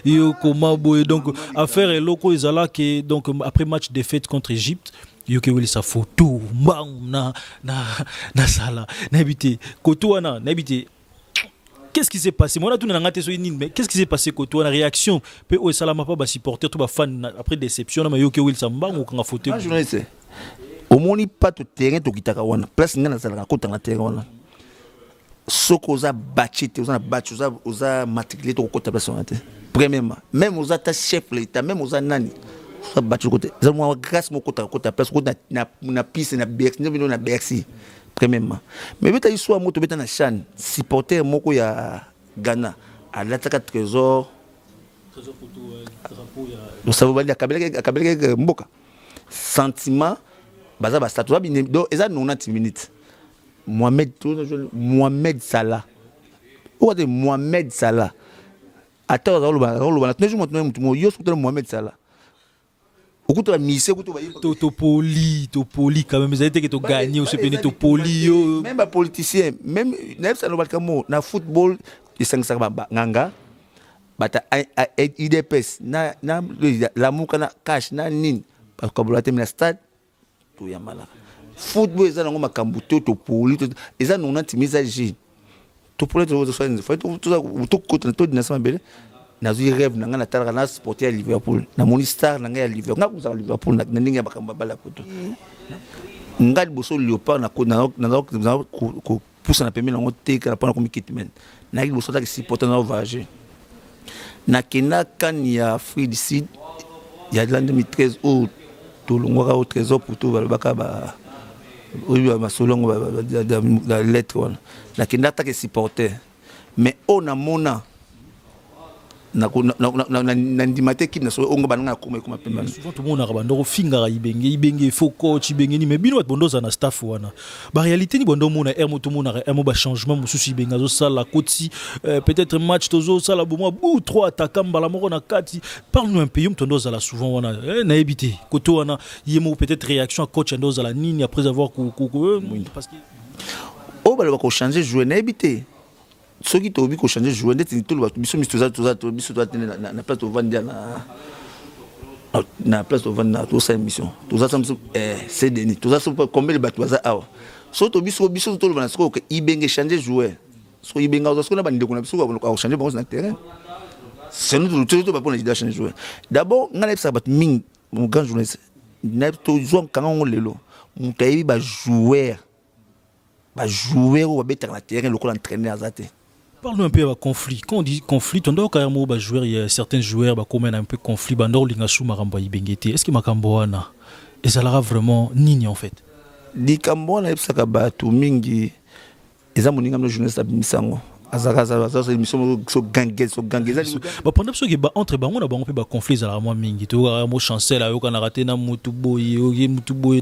Yo comment boy donc affaire et loko ezala que donc après match défaite contre Égypte yo ke weli sa photo bam na sala na habité kotoana na habité. Qu'est-ce qui s'est passé? Moi, on a mais qu'est-ce qui s'est passé quand on a réaction? Puis au salama pas bas supporter tout bas fan après déception mais yo ke Will Samba ou quand a photo. Ah journaliste. Au moni pas tout terrain to kitaka wana. Place ngana sala ko tanga terrain wana. Soko oza bachite oza batch oza matriculé to ko place wana te. Premièrement, même oza ta chef l'état, même oza nani. Oza batch côté. Za mo grâce mo ko ta place ko na piste na Bercy, na Bercy. Premièrement. Mais beta histoire moto beta na chan supporter moko ya Ghana à l'attaque trésor photo drapeau ya donc ça veut dire kabeleke mboka sentiment baza ba statut donc eza 90 minutes Mohamed Salah ou de Mohamed Salah attends on tous les jours maintenant yo sur Mohamed Salah to poli quand même, ils ont été que tu gagné, ou c'est to poli. Même les politiciens, même na football, ils sont nganga, bata IDPS, na la mukana cash, na nin, parce que la la stade, tout ya mala. Football, ils ont makambu to poli, ils ont non anti-message. To poli, tout côté, tout dinasama belé. Nazu rêve nanga na tala na sporter à Liverpool na moni star nanga ya Liverpool na kuza Liverpool na ndinga bakamba bala poto ngadi boso Léopard na ko poussa na pemela ngo teka na pona ko mikitmen na ki boso ta ki supporter na voyager na kena kan ya Afrique du Sud ya de l'an 2013 au tolongwa au trésor pour tout balbaka ba oyo ba solongo la lettre na kena ta ki supporter mais on a mona na ndimate ki na so ongo bananga kuma pemba souvent tout le monde a bandoko finga ibenge faut coach ibenge ni mais bino bondoza na staff wana ba réalité ni bondo mona ermo tout monde a ba changement mususu ibenga zo sala koti peut-être match tozo sala bomo ou 3 attaquants bala moko na kati parle-nous un peu yum tondoza la souvent wana na éviter koto wana yemo peut-être réaction à coach ndoza la nini après avoir parce que oh bala ba ko changer jouer na éviter ceux qui t'ont vu qu'on change jouer net tout le biso na place de vendre na place de vendre tout ça émission tout ça c'est Denis tout ça combien de bateaux ça awa so to biso tout le vendre so que ibenge changer joueur so ibenga so na bande ko na biso ko changer bon na terrain c'est nous tout pas pour les changer joueur d'abord ngana ça bat ming mon grand journaliste na to jouer quand on lelo mon tayi ba joueur ou ba na terrain le ko entraîner azate. Parle-nous un peu de conflit. Quand on dit conflit, on doit carrément jouer. Il y a certains joueurs qui ont un peu conflit. Est-ce que Makamboana et ça l'aura vraiment nini en fait? Di Kamboana ebsaka batu mingi eza moninga no journaliste abimisango. Azaka émission so gangue. Bah pendant ce qui entre bango na bango pe ba conflit za la moi mingi. To mo chancel ayo kana raté na mutuboy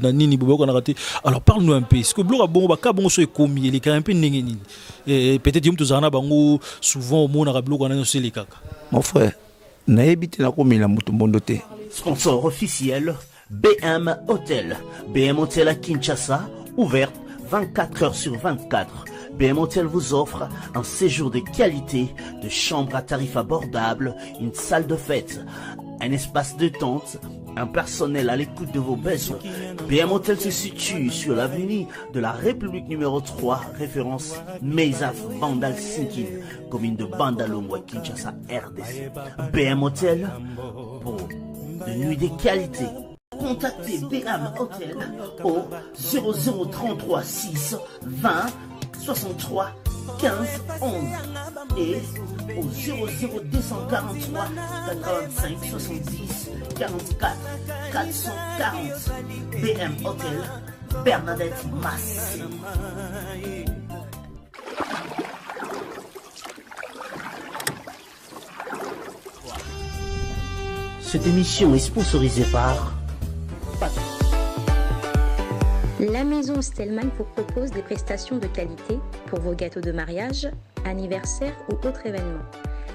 na nini bobo kana raté. Alors parle-nous un peu. Est-ce que bloga bongo ba ka bongo so ekomi il est un peu nini. Et peut-être yum tozana bango souvent au monde arablo kana so les kaka. Mon frère, na ebité na komi na mutu mbondo te. Sponsor officiel BM Hotel. BM Hotel à Kinshasa, ouverte 24 heures sur 24. BM Hotel vous offre un séjour de qualité, de chambres à tarifs abordables, une salle de fête, un espace de tente, un personnel à l'écoute de vos besoins. BM Hotel se situe sur l'avenue de la République numéro 3, référence Meizaf Bandal Sinkin, commune de Bandalongwa, Kinshasa, RDC. BM Hotel pour de nuits de qualité. Contactez BM Hotel au 0033 6 20 63 15 11 et au 00243 85 70 44 440 BM Hotel Bernadette Massé. Cette émission est sponsorisée par La maison Stelman vous propose des prestations de qualité pour vos gâteaux de mariage, anniversaire ou autres événements.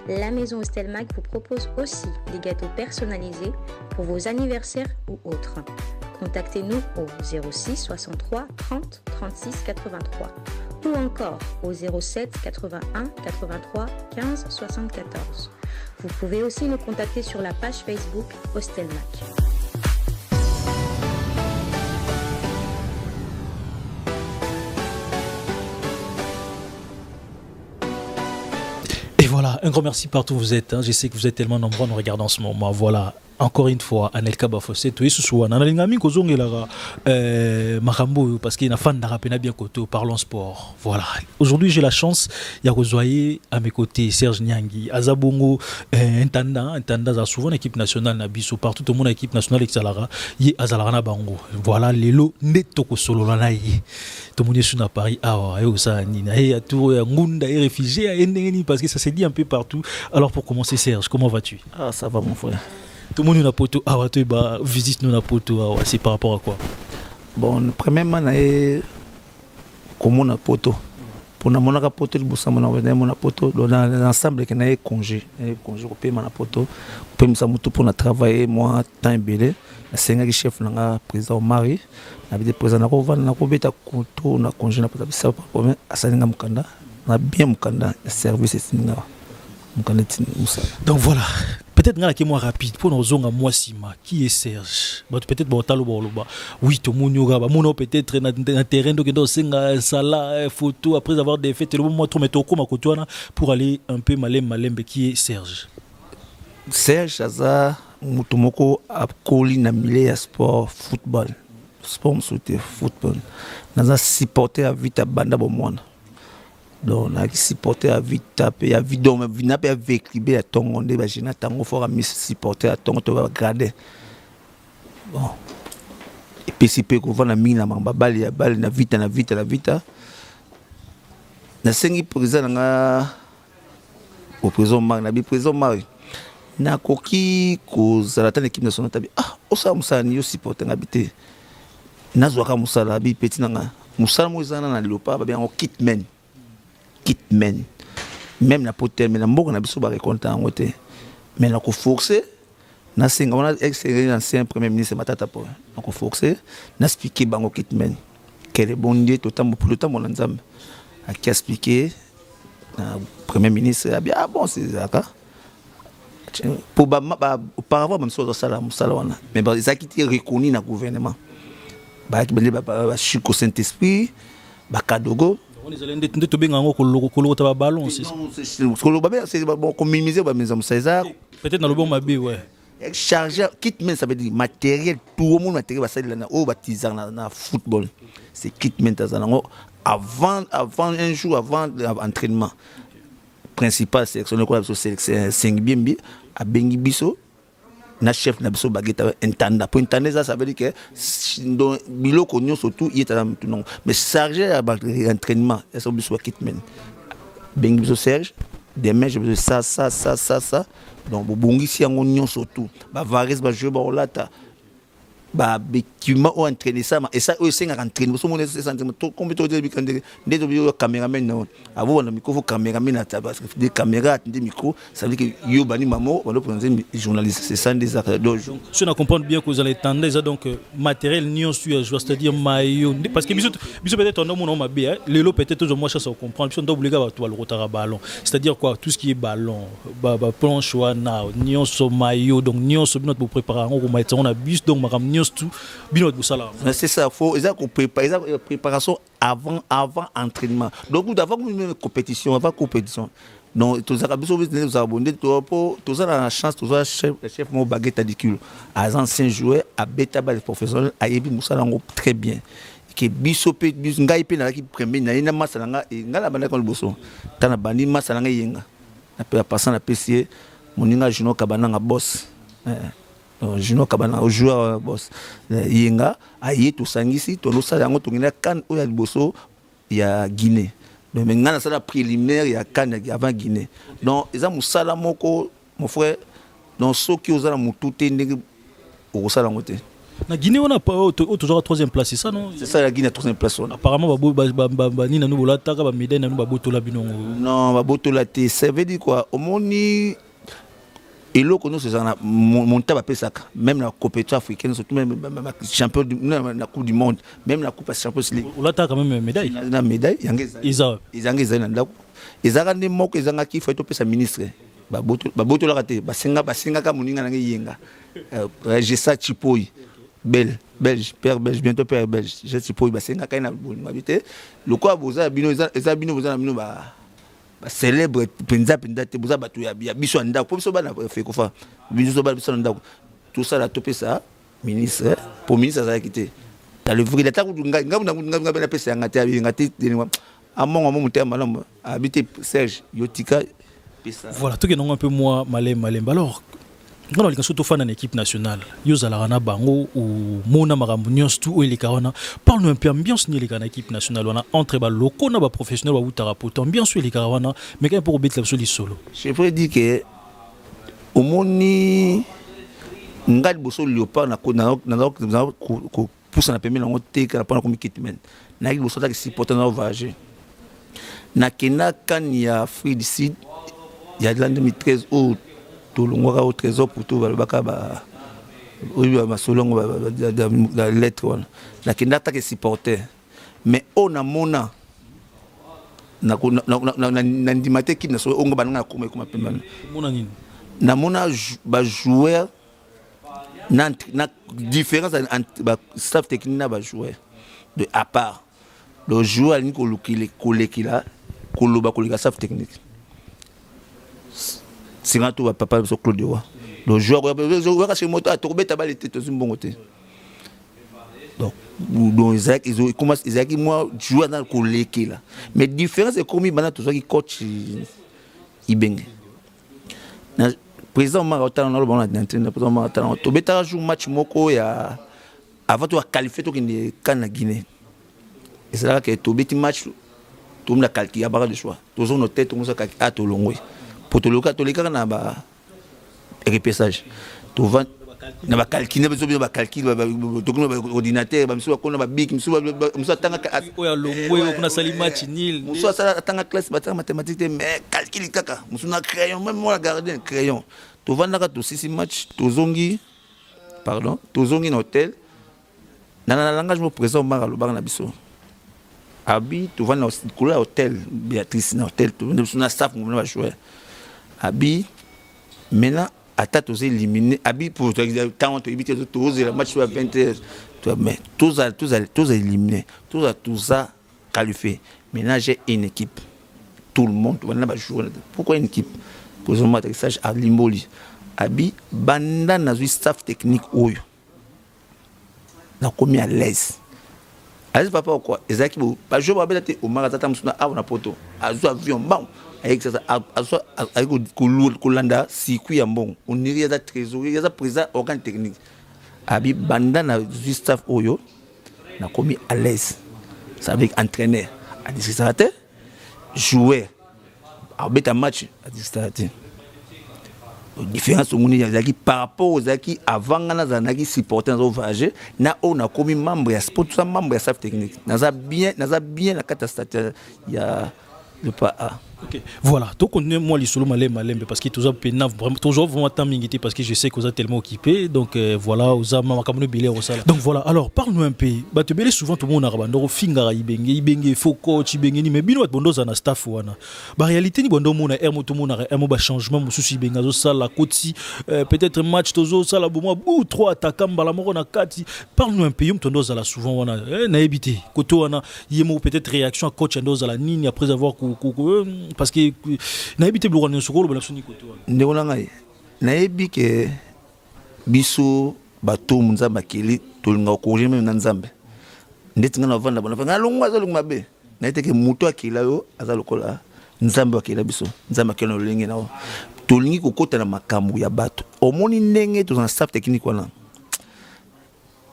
La maison Stelman vous propose aussi des gâteaux personnalisés pour vos anniversaires ou autres. Contactez-nous au 06 63 30 36 83 ou encore au 07 81 83 15 74. Vous pouvez aussi nous contacter sur la page Facebook Hostelmac. Et voilà, un grand merci partout où vous êtes. Je sais que vous êtes tellement nombreux à nous regarder en ce moment. Voilà. Encore une fois, Anelka Bafosé, tu es sous soi. Nanalinga Kozong et Marambo, parce qu'il y a un fan d'Arapena bien côté, parlons sport. Voilà. Aujourd'hui, j'ai la chance, il y a Rozoye à mes côtés, Serge Nyangi, Azabongo, Intanda, a souvent l'équipe nationale Nabiso, partout au monde l'équipe nationale Exalara, y Azalarana Bango. Voilà, les lots netoko solo lanaï. Tout le monde est sur Paris, et Osa Nina, et à tout, Ngunda, et réfugié, parce que ça s'est dit un peu partout. Alors pour commencer, Serge, comment vas-tu? Ah, ça va mon frère. Tout le monde a poto, visite nous na poto, c'est par rapport à quoi? Bon, premièrement, comment on a poto. Pour mon poto, le bousson, on a poto, dans l'ensemble, il y a congé. Congé, on paye mon poto, on paye mon pour travailler, moi, temps belé. C'est un chef, le président Marie. Le président Rovan, on a bêta couteau, on a congé, on a pas ça pour problème. À Salinga Mukanda, on a bien Mukanda, le service est Mukanda. Donc voilà. Peut-être que moi rapide pour nos zones à moi Sima qui est Serge peut-être bon talo boloba oui tout monde yoga mon peut-être un terrain donc dans singa sala photo après avoir des fêtes le moment trop mettre comme à pour aller un peu malembe qui est Serge aza mutumoko a koli na milieu ya sport football football naza supporter à vite banda bomwana. Donc, on a supporté à vite taper, à vite dormir, à vite avec libé à ton on est général tango fort à mis supporter à ton tu vas regarder. Bon. Et puis si peu qu'on va na mina mamba bali na vite. Na sengi président nga au président Mar na bi président Mar na koki ko zalata l'équipe nationale tabi osa musani yo supporter ngabité. Na zwaka musala bi petit nga musala moizana na lopa ba bien on kitman. Même la potel mais la mboka na biso ba reconta ngote mais la ko forcer na singa on a extérieur ancien premier ministre Matata po na ko forcer na expliquer bango kitmen quel est bon dieu totambo pour le temps mon nzambe a qui expliquer na premier ministre a bien bon c'est ça pour auparavant même sur ça la musala mais ba ça qui était reconnu na gouvernement ba qui ba Chico Saint-Esprit ba Kadogo. On est allé de bengango kolota ballon c'est c'est bon comme minimiser ba maison César peut-être dans le bon mabé ouais charger kitman ça veut dire matériel tout le monde matériel va ça là au baptisant na football c'est kitman tazango avant un jour avant l'entraînement principal sélection quoi c'est 5 bien à bengi biso na chef na biso bageta entanda pour entendre ça veut dire que dans biloko nyo surtout il est tout non mais chargé à l'entraînement ça c'est biso kitman bengi biso Serge demain je veux ça donc bongi si yango nyo surtout ba vares ba jouer ba olata ba bekima o entraîner ça et ça aussi un entraînement so mon sentiment tout comme tout dire bikande ndeto bio cameraman non avo na micro cameraman na parce que des caméras des micros ça veut dire que yo bani mamo on doit prendre journaliste c'est ça des acteurs donc si on comprend bien que vous allez tendre ça donc matériel nion sur c'est-à-dire maillot parce que biso peut-être on a mabé les lots peut-être toujours moi ça on comprend biso on doit obliger à le rotara ballon c'est-à-dire quoi tout ce qui est ballon planche wana nion so maillot donc nion so notre pour préparer on a bus donc tout c'est ça faut préparation avant entraînement donc avant une compétition donc tous les abonnés tous la chance tous chef mon baguette à dicule à anciens joueurs à bêta bas professionnels à yebi musala très bien que bisopé bis ngai pe na ki premier na ina masalanga e ngala bana ko liboso tana bandi masalanga yenga na pe passant na PC moninga Juno Kabana nga boss Juno Kabana joueur boss yenga aye to sangisi to no sala ngo to ngina kan o ya liboso ya Guinée donc ngana sala préliminaire ya kan avant Guinée donc eza musala moko mon frère donc soki ozala mututé ndenge o sala ngote na Guinée on a pas toujours à troisième place c'est ça non c'est ça la Guinée à troisième place apparemment ba ni na nous bolata ka ba médaille na nous ba botola binongo non ba botola te ça veut dire quoi au moni Et là, nous sommes mon tabac pesaka, même la compétition africaine, surtout même champion la Coupe du Monde, même la Coupe Champions League. On a quand même une médaille. La médaille, ils ont des mots qu'ils ont qui faut être ministre. Baboto la raté, basinga ka muninga nange yenga. J'ai ça Chipoy, belge, père belge, bientôt père belge. J'ai Chipoy, basinga ka na habité. Le quoi boza bino eza bino boza na bino ba célèbre penza te boza batu ya biso anda ko biso bana fe ko fa biso bana biso anda tout ça la topé ça ministre pour ministre ça quitté dans le vrai l'état nga bana pesa ngati ya ngati amon muté malam habité Serge Yotika. Voilà, tout est un peu moins malem. Alors, quand on est surtout fan en équipe nationale, Yozalarana Bango ou Mona Marambunions, tout ou les Karana, parle-nous un peu ambiance ni les Karana équipe nationale. On a entre les locaux, on a des professionnels ou thérapeutes, ambiance les Karana, mais quand pour obéir comme solo. Je pourrais dire que au monde, ngal bosso léopard na pousse na permis na ngote ka na comme kitmen. Na bosso ta si porter na voyager. Na kena kan ya Afrique du Sud. Il y a de l'an 2013 où tout le monde a au trésor pour tout le baka oui ma selon la lettre la qui n'attaque supporter mais on a mona na ndimate qui na so onga bananga kuma pemba mona nini na mona ba joueur na différence entre staff technique na ba joueur de à part le joueur ni ko kolekila koloba koleka staff technique. C'est quand tu vas papa sur Claude Roy. Le joueur va chez moto à tomber ta balle était dans une bonne côté. Donc Isaac ils commencent Isaac moi jouer dans le collègue là. Mais différence c'est comme il tout ça qui coach Ibenge. Président Marata on a le bon entraîneur président Marata to beta joue match moko ya avant tu qualifier to qui Can Guinée. Et c'est là que to beti match tout le monde a calculé à barre de choix. Tout son tête tout le monde a calculé à to longue. Pour tout le cas na ba repêchage to vend na ba calculer ba calculer ba ordinateur ba miso ko na ba big miso tanga oya longwe kuna sali match nil miso sala tanga classe ba tanga mathématique mais calcul kaka miso na crayon même moi la garder crayon to vend na to 6 match to zongi na hôtel na langage mo présent mara lo ba na biso abi to vend na couleur hôtel Béatrice na hôtel to na staff mo na jouer Abi, maintenant, à ta tous éliminer. Abi, pour tant on éviter tous les matchs à 20h. Mais tous éliminés. Tous à qualifier. Maintenant, j'ai une équipe. Tout le monde va jouer. Pourquoi une équipe? Pour un atterrissage à Limboli. Abi, banda na staff technique oyo. Na commis à l'aise. Allez papa quoi? Ezaki bo. Pas jouer ba belate au maratata musuna a na poto. Azu avion bon. Avec ça avec Kolanda circuit ya bon on irait à trésorier ya président organe technique abi banda na staff oyo na commis à l'aise ça avec entraîneur administrateur joueur arbitre match administrateur différence au monde yazaki par rapport aux aki avant na zanaki supporter au voyager na on a commis membre ya sport tout ça membre ya staff technique naza bien la catastrophe ya le pas A. Ok, voilà, tout continue moi les solo malem parce que toujours pena vraiment toujours vraiment temps mingité parce que je sais que vous êtes tellement occupé donc voilà vous avez makamno bilé au sala. Donc voilà, alors parle-nous un peu. Ba te belé souvent tout le monde arabando fingara ibenge faut coach ibenge ni mais bino bondoza na staff wana. Ba réalité ni bondo mona ermo tout monde ermo ba changement mususu ibenge zo sala koti peut-être match tozo sala bomo ou 3 attaquants bala moko na kati. Parle-nous un peu yum tondoza la souvent wana na ebité koto wana yemo peut-être réaction à coach ndoza la nini après avoir parce que na ebité blogana sokolo bala soni koto ndeko ngai na ebi ke biso bato munzamba kili tolinga ko jeme na nzambe ndeti ngana vanda bona nga longwa za longwa be na eteke muto akila yo aza lokola nzambe akila biso nzambe akela lolingi na tolingi kokota na makambo ya bato omoni ndenge to na staff technique wana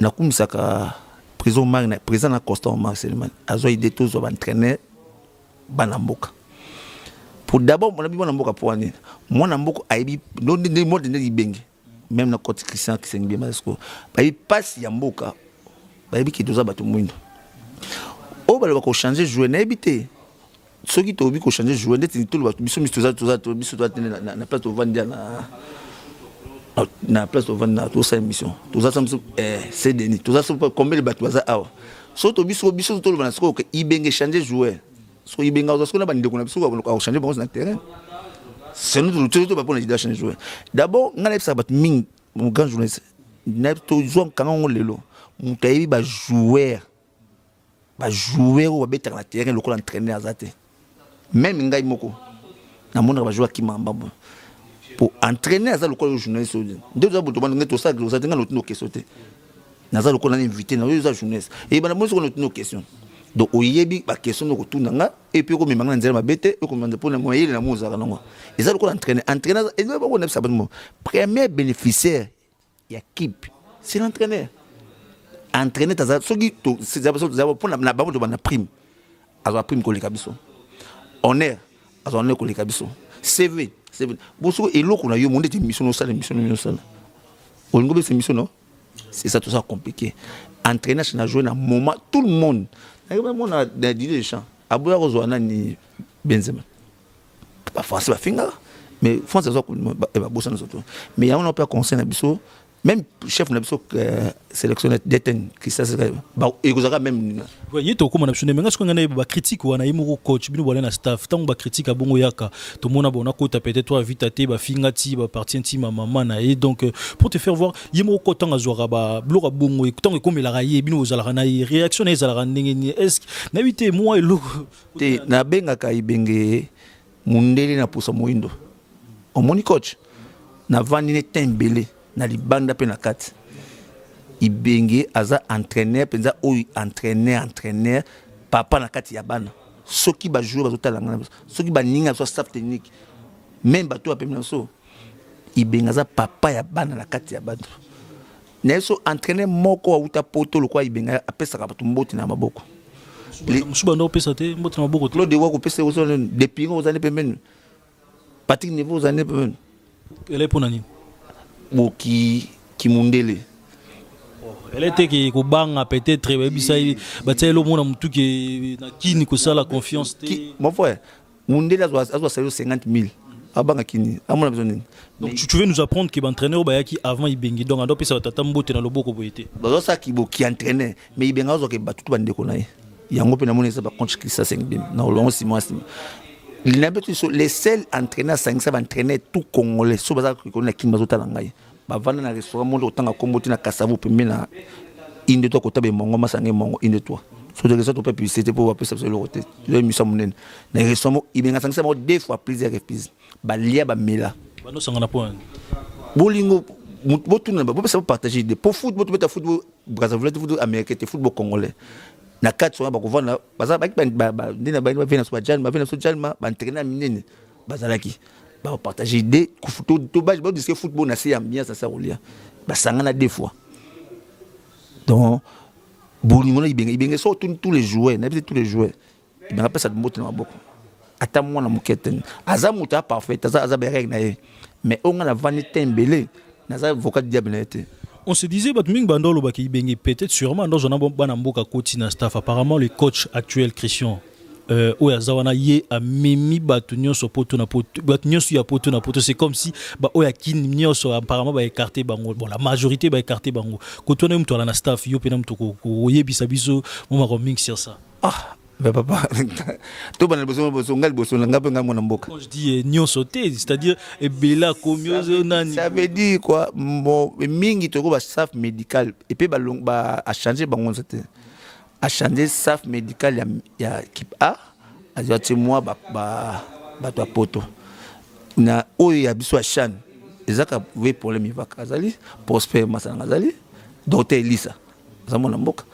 na kumisaka président Marina président na Constant Marcelman azo ide tozo ba entraîneur banamboka pour d'abord mon ami banamboka pour année moi namboka aibi non de mode de ibenge même na côté Christian qui s'est bien masco ba il passe ya mboka ba ibi ki doza bato mwindo o ba ko changer jouer na habité ceux qui tobi ko changer jouer ndeti tout le bato biso misto za biso doit na place to vandia na place de vendre tout ça émission tout ça c'est Denis tout ça combien de bateaux ça ah surtout biso tout le monde parce que Ibenge changer joueur so Ibenge parce que na bande ko na biso ko changer bon sur le terrain c'est nous tout pas pour les changer joueur d'abord ngana ça bat ming mon grand journaliste na to jouer quand on lelo mon tayi ba joueur ou ba better na terrain le ko entraîner azate même ngai moko na mona ba joueur qui mamba pour entraîner à ça le corps journaliste deux heures pour demander tout ça que ça tenga nos questions na ça le corps invité na deux journaliste et ben moi sur nos questions donc oyebi ba question no kutuna nga et puis comme mangana nzela mabete ko manda pour na moyen na moza kana et ça le corps entraîner et ba ko na ça premier bénéficiaire ya équipe c'est l'entraîneur entraîner ça soki to c'est ça pour na bango to na prime azo prime ko le kabiso honneur azo honneur ko le kabiso CV c'est bon so et l'autre on a eu mon émission no sala émission on ngobe cette émission non c'est ça tout ça compliqué entraîner na jouer na moment tout le monde on a dit les champs aboya rozwana ni Benzema pas forcément finga mais France ça ba bossa na soto mais on a pas conseil na biso même chef na biso sélectionneur déten qui ça ba ekozaka même voyez to comme on a besoin mais est-ce qu'on a ba critique ou on a yimo coach bino wala na staff tant ba critique abongo yaka to mona bona ko ta peut-être toi vite até ba fingati ba partie intime maman na et donc pour te faire voir yimo ko tant azora ba blora bongo et tant comme la raye bino ozala na réaction na ezala ndenge est-ce na 8 mois et lo te na benga ka ibenge mundeli na posa moindo omoni coach na vandi ne tembele na libanda pe na kati Ibenge aza entraîneur penza o entraîneur papa na kati ya bana soki ba joueur bazotala ngana soki ba ninga so staff technique même bato apemna so Ibenge aza papa ya bana na kati ya bato neso entraîneur moko wa uta poto lokwa Ibenge apesa ka bato mboti na maboko musuba ndo pesa te mboti na maboko Claude wa ko pesa ozo depuis ngo zane pemene Patrick Niveau zane pemene elle est pour nani boki kimundele elle était qui ko banga peut-être bisa batelo mona mutu ki na kini ko sala confiance te mon frère mundele azwa 50 000 abanga kini amona besoin nini donc tu veux nous apprendre que l'entraîneur ba yaki avant Ibenge donc ando pesa tata mbote na loboko boyete bazo sa ki bo ki entraîneur mais Ibenge azo ke batu to bande ko na ye yango pe na mona ça ba contre Christa 5 bim na longo 6 mois il n'a pas les seuls entraîneurs 5 ça va entraîner tout congolais so baza ko na kini bazota ngai ba vana na restaurant monde otanga komboti na kasavo pembe na inde to ko tabe mongo masange mongo inde to so de ça to pas publicité pour appeler ça le côté le mission monene na restaurant Ibenge 5 ça deux fois plusieurs reprises ba lia ba mela ba no sangana point bolingo botuna ba ça partager des pour football to beta football Brazzaville football américain football congolais na quatre ba ko vana baza ba ndina ba vena so jalma vena so jalma ba entraîner minene bazalaki ba partager des photo to ba dire football na c'est ambiance ça rolia ba sangana deux fois donc bolingo na Ibenge so tous les joueurs na tous les joueurs Ibenge pas ça de moto na boko ata mwana mukete aza muta parfait aza ba règle na mais on a vani tembele na za vocal diable na été. On se disait Batming Bandolo ba Ibenge peut-être sûrement dans un bon mboka coach na staff apparemment le coach actuel Christian oyazawana ye a memi batunyo so poto na poto batunyo su ya poto na poto c'est comme si ba oya kinyo so apparemment ba écarter bango bon la majorité ba écarter bango kotona mtu ala na staff yo pena mtu ko yebisa biso mo ma mix sur ça ah mais papa to bana boso ngal boso ngape ngamo na mboka quand je dis nyo sauté c'est-à-dire et bela komiozo nani ça veut dire quoi mingi to ko ba staff médical et puis ba a changer bango c'était a changer staff médical ya équipe A azati moi ba to poto na oyo ya biso a chan ezaka ve problème ivaka azali Prosper Masanga azali docteur Elisa zamo na mboka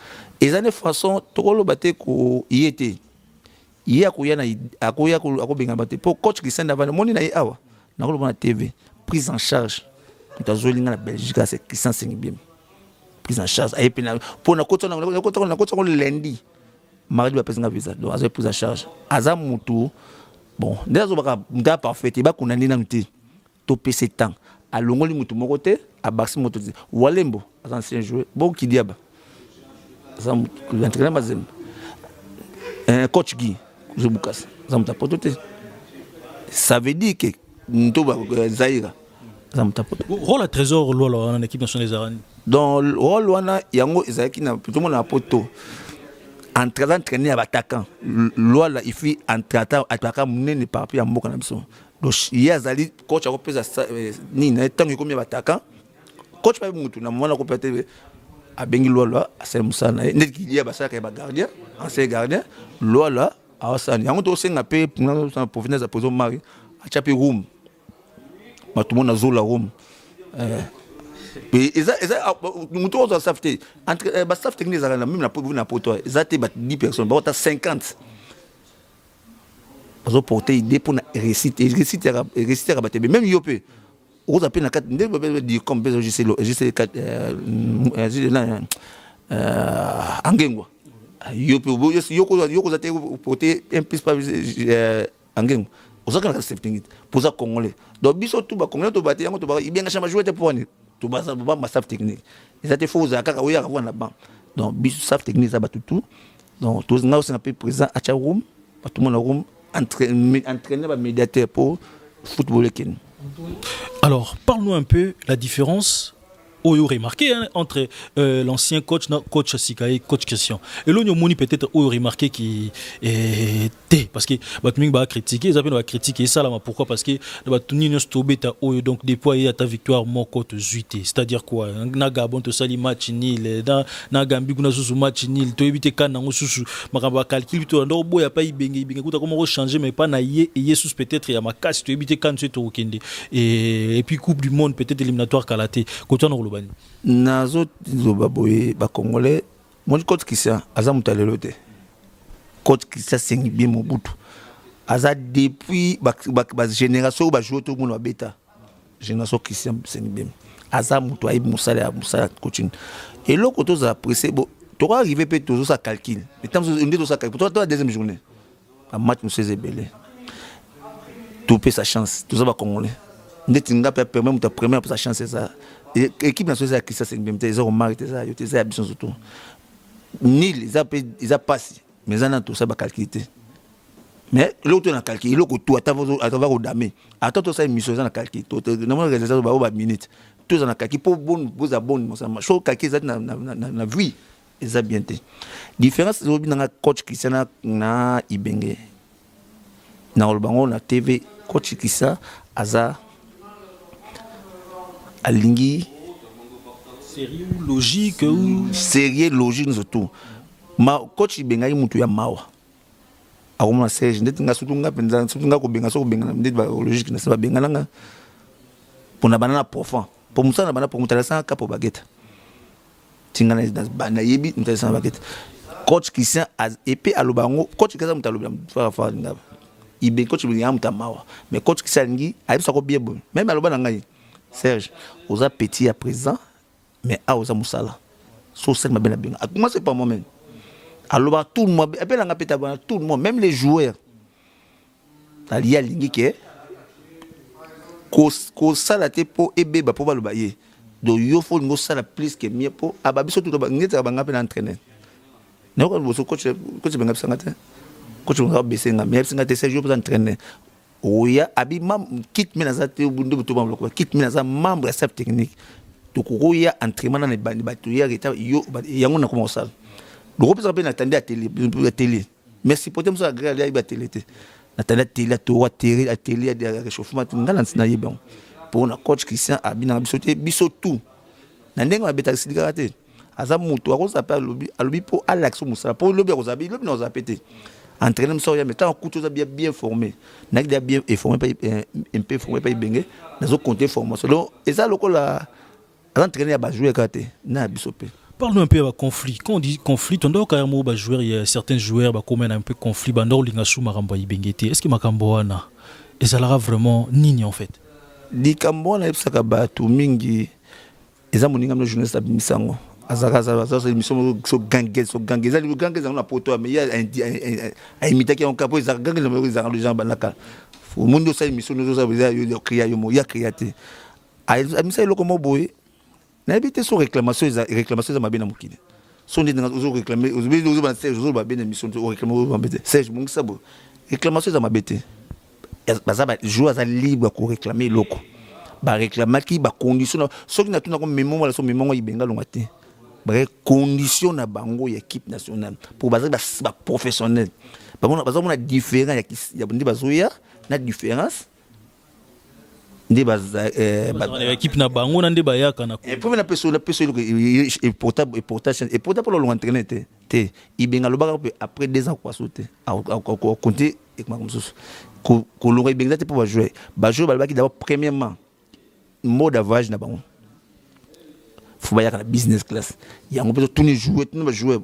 ezane façon tokolo bate ko yete ya ko yana akoya ko benga bate pour coach Christian Davane moni na awa na ko na TV prise en charge tutazolinga na Belgique c'est Christian Sengibim prise en charge et puis pour na kota lundi mardi ba pesa visa donc azo prise en charge aza mutu bon ndazo baka nda parfait ba kuna ndina mti to pese temps alongoli mutu moko te abaksi moto walembo ancien joueur bon ki diaba ça l'entraîneur mazem un coach Guy Zubukas ça me tapote ça veut dire que nto ba Zaira rôle à trésor en équipe nationale des Arani. Dans le rôle wana yango ezaki na tout le monde na poto entraîner attaquant là il fait attaquant munene par rapport à mboka na biso. Donc il y a zali coach a pesa ni na tangi comme attaquant coach pa mutu na mona ko peut-être a bengi lola c'est musana net ki ya basaka ba gardien ancien gardien lola awasani yango to senga pe na provenance à poser mari a chapi room ma tout le monde na zola room et ça mutu on safety entre ba staff technique ça même na poto ça te 10 personnes ba 50 bazo porter idée pour réciter même yopé on appelle na 4 dire comme je sais 4 angengwa yopé yoko za te porter un plus pas angengwa osaka na safety pour ça congolais donc biso tout ba congolais to ba te yango to ba bien chama jouer te pour ni to ba ça ba staff technique et ça te faut za kaka oya na banc donc biso staff technique ça ba tout donc tous nga aussi na peu présent à charoom ba tout monde room entraîner ba médiateur pour football ken. Alors parle-nous un peu la différence Oyo remarqué entre l'ancien coach Sika et coach Christian. Et là on moni peut-être Oyo remarqué qui était parce que Batming va critiquer, ils va critiquer ça là pourquoi parce que Batuni Stobeta Oyo donc déployer ta victoire mon côté zuité. C'est-à-dire quoi na Gabon to sali match nil na Gambie kuna susu match nil to éviter kana susu makamba calcul to ndo boya pa ibenge kuta comment changer mais pas na yesus peut-être ya makasi to éviter kan to okende et puis coupe du monde peut-être éliminatoire kalaté côté on nazo zobaboye ba congolais mon coach Christian aza mutalelo te coach Christian sengi bien Mobutu aza depuis ba génération ba jouer tout monde beta génération Christian sengi bien aza mutu ay musala coaching et le côté za apprécier bon tu vas arriver peut toujours ça calcul mais tant on dit ça calcul toi la deuxième journée un match nous c'est belé tout peut sa chance tout ça ba congolais ndetinga peut permettre ta première sa chance c'est ça. L'équipe nationale qui ça c'est bien ils ont marqué ça ils ont ambition surtout nil ils a passé mais ça n'a tout ça ba calculé mais l'autre on a calculé l'autre tout attends au damé attends ça émission ça na calculé normalement résultat ba minute tout ça na calculé pour bonne ça chaque calculé ça na vu ils a bien été différence c'est na coach Christian na Ibenge na olbango na TV coach Christian aza alingi sérieux logique ou sérieux logique surtout ma coach benga mutu ya mawa akoma Serge ndeti nga surtout nga penza surtout nga ko benga ndeti ba logique na seba benga nga pona banana profond pour musana banana pour mutalasa ka po baguette tingana dans bana yebi mutalasa baguette coach Christian et puis alobango coach kaza mutaloba fa ngaba ibe coach benga muta mawa mais coach Christian ngi ayisa ko bien bon même aloba na ngai Serge, vous êtes petit à présent, mais à vous moussala. Sauf ça, bien bien. Comment c'est pas moi-même. Alors tout le monde, et puis là tout le monde, même les joueurs. Il y a ligne qui est ko sala te po ebe ba po ba lo baye. Donc il faut ngo sala plus que mieux pour ababiso tout ba ngeta ba ngapela entraîner. Ne ko bo coach benga bisangate. Coach benga besenga, mais bisangate Serge pour entraîner. Oya abima quitte menazate bundu butu bamlo quitte menaza membre staff technique donc oya entraînement na bandi batuya reta yo yango na comment ça le groupe ça peut attendre à télé mais si peut-être ça agréable à télé attendre télé to télé à télé de réchauffement ngala na yebon pour na coach Christian abina biso tout na ndenga beta silikate aza mutu akoza pa lobi pour alaxo musala pour lobi akozabi lobi na zapete entraîner ça mais tant que tout bien formé n'a bien informé pas un peu formé pas bengue dans au compter formation donc et ça le la entraîner à jouer kate na bisopé. Parle-nous un peu de conflit. Quand on dit conflit, on doit carrément jouer il y a certains joueurs comme un peu conflit bandor lingasu maramba ibengete. Est-ce que makambo wana et ça l'aura vraiment nini en fait. Di kambo na ipsaka ba tu mingi eza moninga no journaliste abimisango. Azakaza ça émission so gangue ça le gangue ça on a poto mais il y a un imité qui on capo ça gangue les gens banaka au monde ça émission nous ça il créa yo ya créaté amisa le comme boy na habité sur réclamation ça m'a bien mukile son dit nous réclamer nous ba Serge nous ba bien émission réclamer ba bête Serge mon ça réclamation ça m'a bête baza ba jouer ça libre pour réclamer loko ba réclamaki ba condition soki na tuna ko memo wala so memo ibenga longate ba condition na bango ya équipe nationale pour baza ba professionnel baza mona différent ya ndi bazoya na différence ndi baza équipe na bango na ndi bayaka na et pour na personne et portable pour l'entraîner te ibenga lobaka après 2 ans quoi sauter à compter et comme ça ko longa ibenga te pour jouer balbaki d'abord premièrement mode avage na bango faut pas y aller business class il y a on peut tous les jouer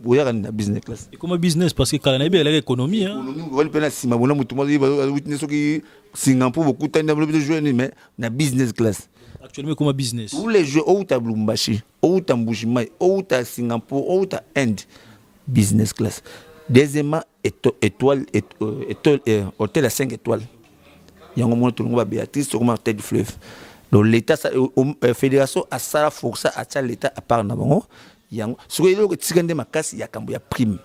ou y aller na business class et comment business parce que quand on a l'économie hein on va peine si ma bona mutu mo witness qui Singapour beaucoup de temps de jouer mais na business class actuellement comment business tous les jeux ou ta Lubumbashi ou ta Mbujimayi ou ta Singapour ou ta Inde business class deuxièmement étoile hôtel à 5 étoiles il y a un moment tout le monde va Béatrice sur ma tête du fleuve. Donc l'État, la fédération a ça force à l'État à part n'abongo. Yang sur les autres tigande makasi ya kambo ya prime.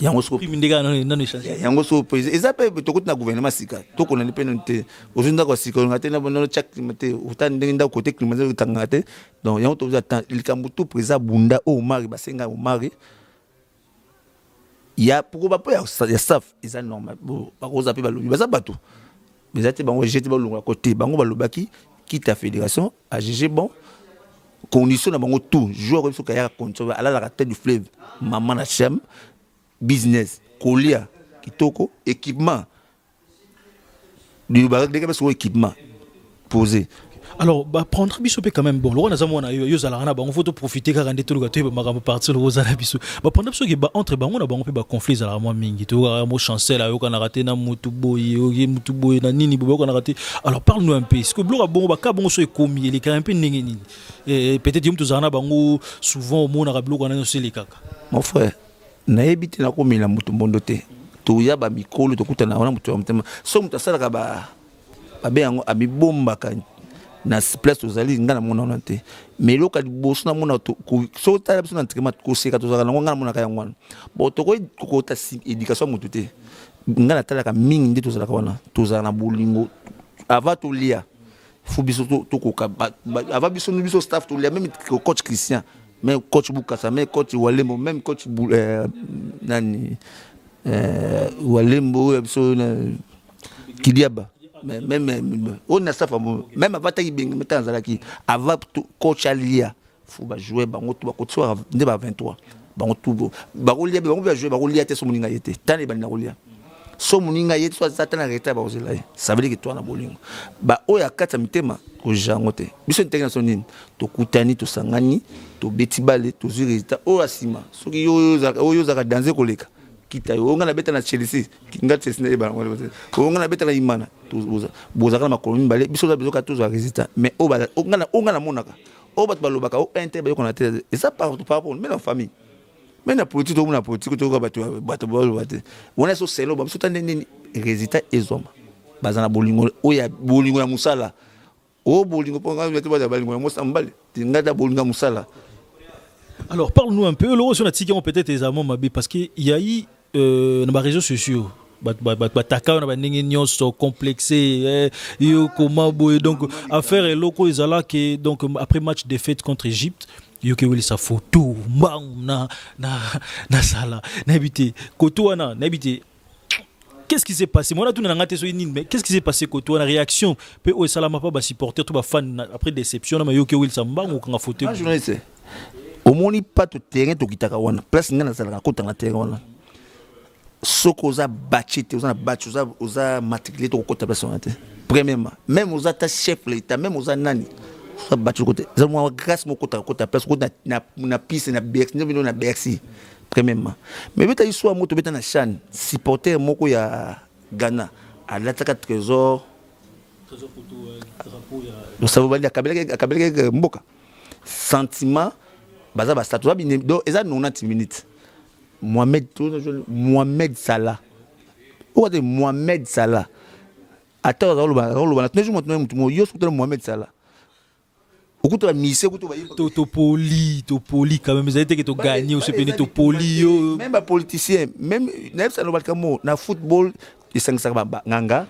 Yang so prime ndega non échange. Yang so président. Eza pe to na gouvernement sika. To ko na indépendance. Ozunda ko sika ngate na bono chak climate. Utan ndinda côté climatique tangate. Donc yang to attend il kambo tout président bunda o mari basenga o mari. Ya pourquoi pas ya staff eza normal. Ba ko zapi ba lobi. Ba za bato. Mais ati bango jeté ba longa côté bango ba lobaki quitte la fédération a jugé bon condition na bango tout joueur comme ça kaya condition ala la tête du fleuve maman na cham business kolia kitoko équipement du ba dès que équipement posé. Alors bah prendre biso pe quand même bon lona zamona yo zalana ba on faut profiter car ndé tout le gâteau ba makambo partir le zala biso ba prendre biso ke ba entre bango na bango pe ba conflit zala moi mingi to mo chancel yo kana raté na mutu boy na nini bo kana raté. Alors parle-nous un peu est-ce que blora bon ba ka bon so ekomi les quand un peu ndenge nini et peut-être yum to zana bango souvent mo na rablo kana so les kaka mon frère na ebiti na ko mila mutu mbondo te to ya ba mikolo to kutana na mutu mtema so mutasala ka ba be yango abi bomba kan na place ozali ngana mona onate mais loka liboso na mona to so tala biso na entraînement ko seka to zala ngana mona kaya ngwana bo to ko ta éducation mutu te ngana tala ka mingi ndi to zala ka wana to zala na bolingo ava to lia fu biso to ko ka ava biso staff to lia même coach Christian même coach Bukasa même coach Walembo même coach nani Walembo biso Kidiaba même on a ça même avant ta ibeng metan zalaki avant coach alia faut ba jouer bango to ba coach soir nde ba 23 bango tout ba rolia bango ba jouer ba rolia te so muninga yete tane ba na rolia so muninga yete so ça tana reta ba ozela ça veut dire que toi na bolingo ba oya kata mitema ko jangote biso international nini to kutani to sangani to beti bale to zuri résultat o asima so ki yo za danser koleka kita yo ngana beta na Chelsea kinga Chelsea na ba ngo ngana beta na Imana boza kana makolomi bale biso za bezoka to za résultat mais o ngana monaka o bat balobaka o inter ba ko na tête et ça par rapport mais la famille mais na politique to na politique to ba bato bate on so selo ba so tande résultat ezoma bazana bolingo o ya bolingo ya musala o bolingo ponga beto ba bolingo ya musambale ngada bolingo musala. Alors parle-nous un peu le sur la tique peut-être aisément mabé parce que il y a eu dans les réseaux sociaux bataka na bandenge nyonso complexé yo comment boy donc affaire et loko ezala que donc après match défaite contre Égypte yo ke weli sa photo na sala na habité koto na habité. Qu'est-ce qui s'est passé? Moi, là, tout n'a pas été mais qu'est-ce qui s'est passé quand tu as une réaction? Peu au salama pas supporter tout fan après déception mais yo ke weli samba ou quand photo. Ah journaliste. Au moins pas tout terrain to kitaka wana. Place ngana sala ko tanga terrain wana. Soko oza bachete oza matriculé to ko place wana te. Premièrement, même oza ta chef l'état, même oza nani. Oza bachete côté. Za mo grâce mo ko ta place ko na piste na Bercy, na Bercy. Premièrement. Mais beta histoire moto beta na chan supporter moko ya Ghana à l'attaque trésor photo drapeau ya ça va dire kabeleke mboka sentiment baza ba statut ba do eza 90 minutes Mohamed Salah ou de Mohamed Salah attends on tous les jours maintenant mutu yo sur Mohamed Salah okuto ba mise okuto ba to poli quand même ça été que to gagner ou se péné to poli même ba politicien même n'aime ça no balka mo na football il sang ba nganga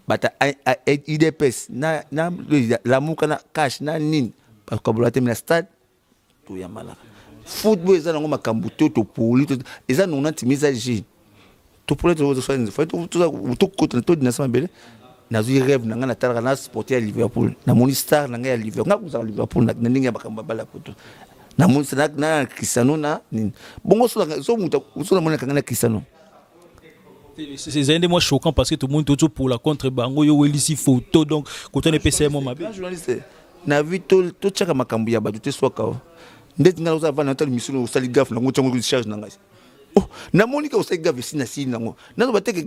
bata IDPS na la muka na cash na nini parce que bola tem na stade to ya mala football eza nango makambu to poli to eza non antimiza ji to poli to to kota to dina sama bele na zui rêve na nga na tala na sporter à Liverpool na moni star na nga ya Liverpool nga kuza Liverpool na ninga bakamba bala poto na moni na Cristiano na nini bongo so muta so na moni kanga na Cristiano. C'est un des moins choquants parce que tout le monde est pour la contre bango yo welisi photo donc quand on est PC moi ma journaliste na vu to chaka makambu ya batu te soka ndeti ngala uza vana ntali mission o sali gaf na ngo chango charge na ngai oh na monika o sali gaf si nango na ba teke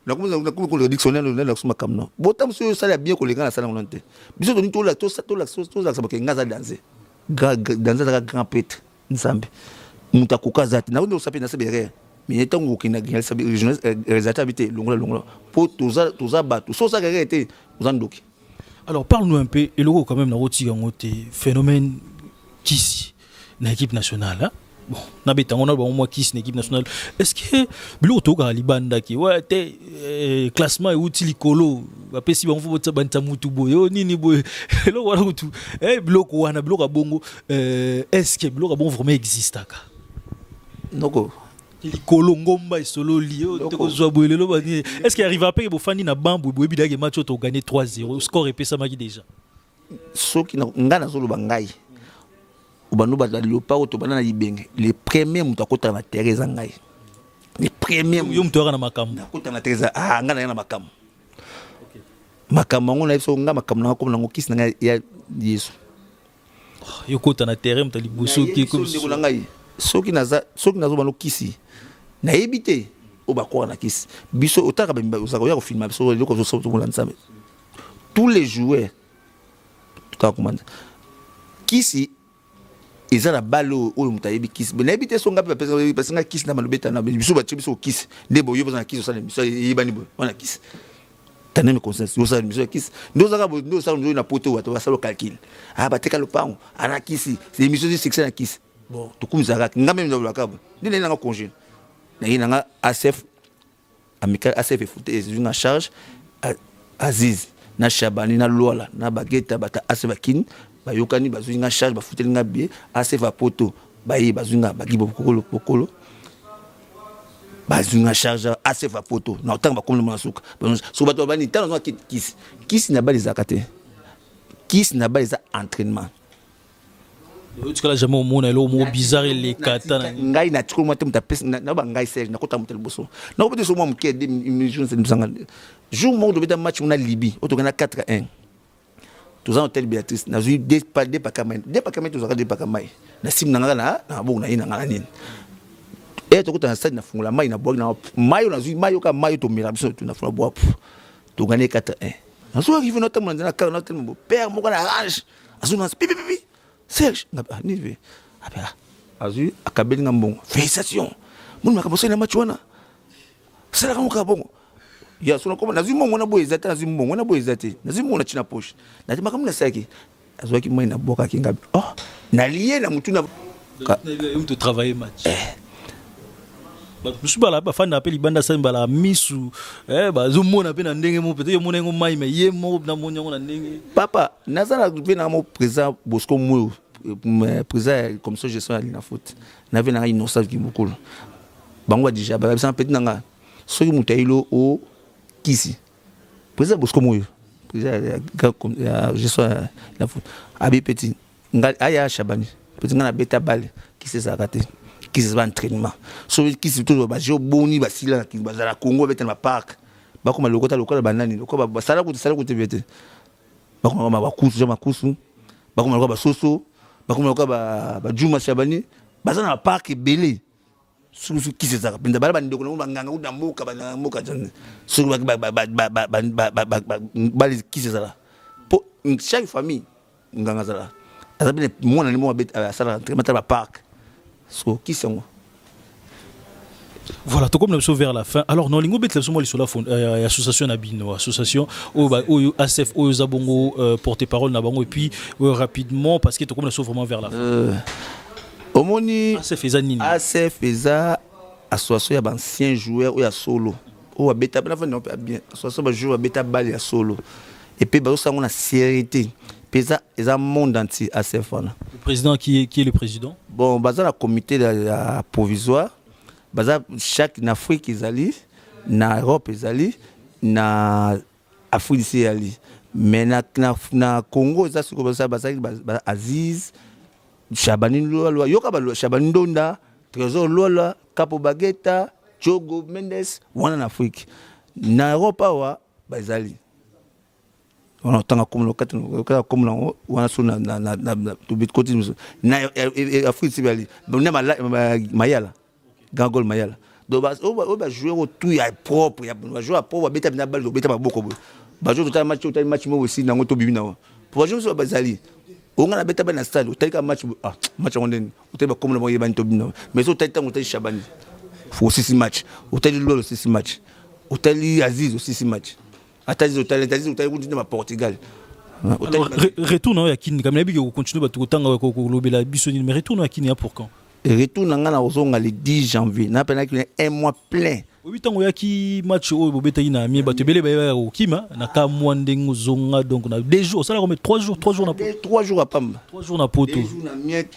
na ko le dictionnaire na kusoma kamno botam so sali bien ko le ngala sala ngonte biso to ni to la sa ba ngaza danser danser grand pète nzambe mutakuka zati na ndo sape na sebere mais tant que na gagné ça résultat habité longola pour tous battu so ça été aux andoki. Alors parle-nous un peu et logo quand même na roti ngote phénomène kisi na équipe nationale hein? Bon na betango na bon moi kisi na équipe nationale est-ce que biloto ka libanda ki ouais té classement et outil likolo ba pesi ba mfu botsa banta mutu boyo nini boyo lo wala mutu biloko wana biloko bongo est-ce que biloko bon vraiment existe ka noko likolo ngomba isolo lio teko zwa boyelelo bani est-ce qu'il arrive à payer bofandi na bambu boyebi dage match to gagner 3-0 score epesa maki déjà soki na ngana zolo bangai ubanu ba leopard to bana na libenge les premiers muta kota na Teresa ngai les premiers yo mtora na makam na kota na Teresa ngana na makam makam ngona so nga makam na ko na ngokisi na ya Yesu yo kota na terrain mta liboso te ko ngai soki nazo bano kisi na ebité o bakwa na kisi biso otaka ba uzaka ya ko filmer biso loko zo so la nsambe tous les joueurs ka commande kisi ezala balo o mutayebi kisi na ebité so ngapi parce nga kisi na malobeta na biso ba biso kisi ndebo yo bazana kisi so sala biso yebani bo wana kisi taneme conscience yo sala biso kisi ndo sala na poto wato basalo calcul bateka lo pango ana kisi c'est émission de succès na kisi. Bon, tout comme ça, nga même dans le cabo. Ni na congé. Na ina ACF amical ACF foot est une charge Aziz na Shabani na Lola na Bageta bata ACF kin ba yokani bazu nga charge ba footeli nga bien ACF poto ba yi bazu nga bagibo pokolo bazu nga charge ACF poto na otanga ba komle masuka so bato bani tano kisi na ba les akate kisi na ba les entraînement. Tu as jamais au monde là au bizarre les katana ngai na tiko mo temta pesa na ba ngai serge na kota mo telboso na ko so mo mke de mission c'est nous jour mo do beta match na Libye o to gana 4-1 tous en hôtel Béatrice na ju des pakamai tous en des pakamai na sim na ngala na bo na ina ngala nini et to kota na stade na fungula mai na bo na mai na ju mai ka mai to mira biso to na fungula bo to gana 4-1 na so arrive no tamo na ka na tamo père mo kana arrange azu na pipi Serge ni ve azu akabeli ngambongo félicitations mun makaboso na match wana sala kama kabongo ya sona koma nazu mongo na boye zata nazu mongo na boye zate nazu mongo na china poche na tima kama na saki azu ki mai na boka kinga oh na lié na mutu na to travailler match je bala ba fana appel ibanda sa bala misu ba zo mona pe na ndenge mo peut-être yo mona ngo mai mais ye mo na monyo na ndenge papa nazala ve na mo président Bosco Moyo président comme ça gestion à la faute na ve na innocent ki mukulu bango déjà ba ça petit nanga so ki mutailo o kisi président Bosco Moyo président comme gestion à la faute abi petit nga aya Shabani petit nga na beta balle qui c'est ça raté qui se va entraînement so qui se tout ba jo boni ba sila ki bazala Congo beta na parc ba ko malokota lokola banani lokola ba sala ko te bete ba ko ma kusu ba kusu ba ko ba soso ba ko ba Juma Shabani bazana na parc belé su qui se ça pinda bala bandeko na nganga uda mboka ba mboka jana su ba qui se ça pour chaque famille nganga zala azabine mwana ni mo beta sala entraînement ba parc. Qui sont voilà, tout comme nous sommes vers la fin. Alors, non, l'ingo bet la sur la association Nabino, association ACF Zabongo porte-parole Nabango et puis rapidement parce que tout comme nous sommes vraiment vers la fin. Au moni ACF Eza Nini. ACF Eza association ya ancien joueur ou ya solo. o beta na fana bien so ba jouer beta balle ya solo et puis ba ça on a sérénité puis ça un monde entier à ces fana. Le président qui est le président? Bon baza la comité provisoire baza chaque en Afrique ezali na Europe ezali na Afrique ezali mais na Congo ça c'est comme ça baza Aziz Chabani Lola yoka ba Chabani Ndonda Trésor Lola Capo Bagueta Jogo Mendes wana na Afrique na Europe wa bazali on entend comme le cas comme là wana so na to bit côté na Afrique sibali na Mayala Gangol Mayala donc ba jouer au tout ya propre ya jouer à propre beta na balle beta maboko ba jouer total match mo aussi na ngoto bibi na pour jouer so bazali on a beta na stade au tel match match on den au tel comme le moyen ban to bino mais so tel temps au tel Chabani faut aussi 6 matchs hôtel Lolo aussi 6 matchs hôtel Aziz aussi 6 matchs Aziz hôtel continue à Portugal retourne à Kini comme l'habitude on continue à tanga ko lobela bisoni mais retourne à Kini pour quand retourne ngana ozonga le 10 janvier na pena qu'il un mois plein 8 ans ya ki match o bobeta ina mi ba tebele ba o kima na ka mwande ngozonga donc on a 2 jours ça la remet 3 jours na 3 jours à pamba 3 jours na poto 2 jours na miette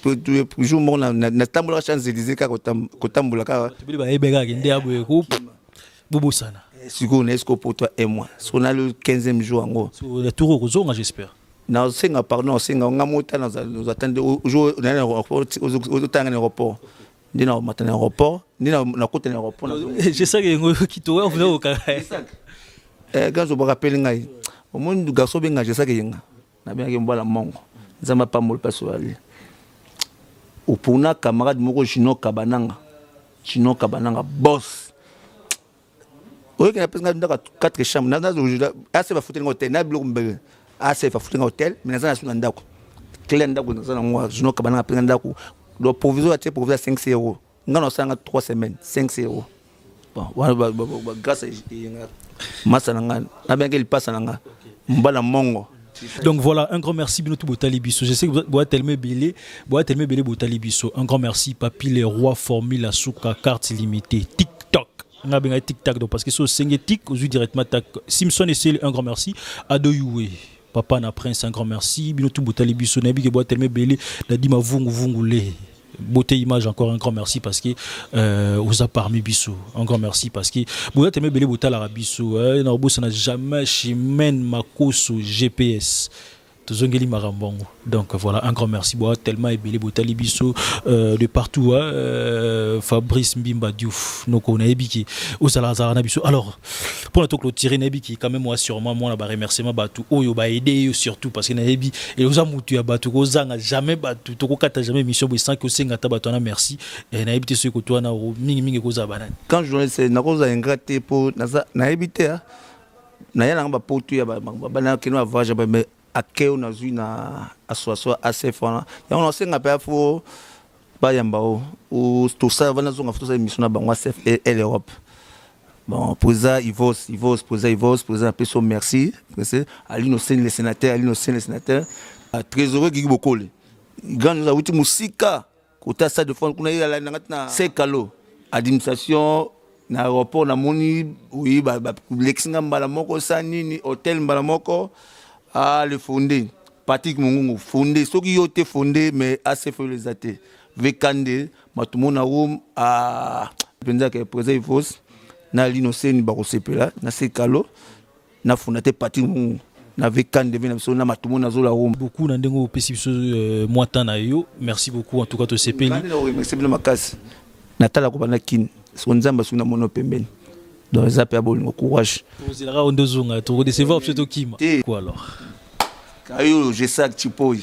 jour mo na tambola chance Élysée ka ko tambola ka tebele ba ebega ke ndiabo ko bobo sana siko na esco pour toi et moi so na le 15e jour ngo so la tour kozonga j'espère na senga pardon senga ngamota nous attendre au jour na aéroport au tanga na aéroport ndina matin aéroport ndina na côté na aéroport je sais que kito on venait au carré quand je me rappelle ngai au monde du garçon benga je sais que yenga na bien que mbala mongo nzamba pa mol paso ali au pona camarade moko chino kabananga boss oye que na pesa ndaka 4 chambres na assez va foutre un hôtel na bilo mbele assez va foutre un hôtel mais na suna ndako clé ndako na ngwa chino kabananga pesa ndako le provisoire était provisoire 5 euros. Nous avons 3 semaines, 5 euros. Bon, grâce à Massananga, il passe à Mbala Mongo. Donc voilà, un grand merci Binotou Botali Bisso. Je sais que vous êtes tellement belé, Botali Bisso. Un grand merci Papi les rois formule Asuka carte limitée TikTok. On a bien TikTok donc parce que c'est synthétique aux directement Simpson et c'est un grand merci Adoyoué. Papa na prince un grand merci Binotou Botali Bisso nabi ke boa tellement belé la dima vungule beauté image encore un grand merci parce que aux a parmi Bisso un grand merci parce que boa tellement belé botala Bisso na obosa na jamais chimène makoso GPS Tozongeli Marambongo. Donc voilà, un grand merci. Boa tellement ébélé Botali Bisso de partout. Fabrice Mbimba Diouf, Noko Naebiki, Osalazar Nabiso. Alors, pour notre clôturer Naebiki, quand même, moi, sûrement, moi, là, remerciement Batou, Oyo, ba aider surtout parce que Naebi, et aux amoutus à Batou, aux ans, jamais Batou, Toko Kata, jamais mission, mais sans que c'est un tabatona, merci. Et Naebi, c'est que toi, na Ming et Koza Banan. Quand je dis, c'est Nakoza ingraté pour Naebi, Naya ba potu ya ba kino ava ja ba akeo na zui na associo assez fort ya on senga pa fo ba yamba o tout ça va na zonga futo sa émission na bango CF et l'Europe. Bon pour ça Ivos pour ça peso merci Alino Sen le sénateur très heureux Guigui Bokole grand nous a outi musika kota ça de fond kuna ila na sekalo administration na aéroport na moni oui ba lexinga mbala moko sanini hôtel mbala moko le fondé Patrick Mungungu fondé soki yote fondé mais assez fait les athées vekande matumona room a penza que président Ivos na l'innocent ba kosepela na sekalo na fondate Patrick Mungungu na vekande vena so na matumona zo la room beaucoup na ndengo pesi biso mois na yo merci beaucoup en tout cas to sepeli merci bien makasi natala ko bana kin so nzamba suna mono pembeni donc ça peut avoir courage vous ira on dozonga to recevoir plutôt kim quoi alors kayo je sais que tu peux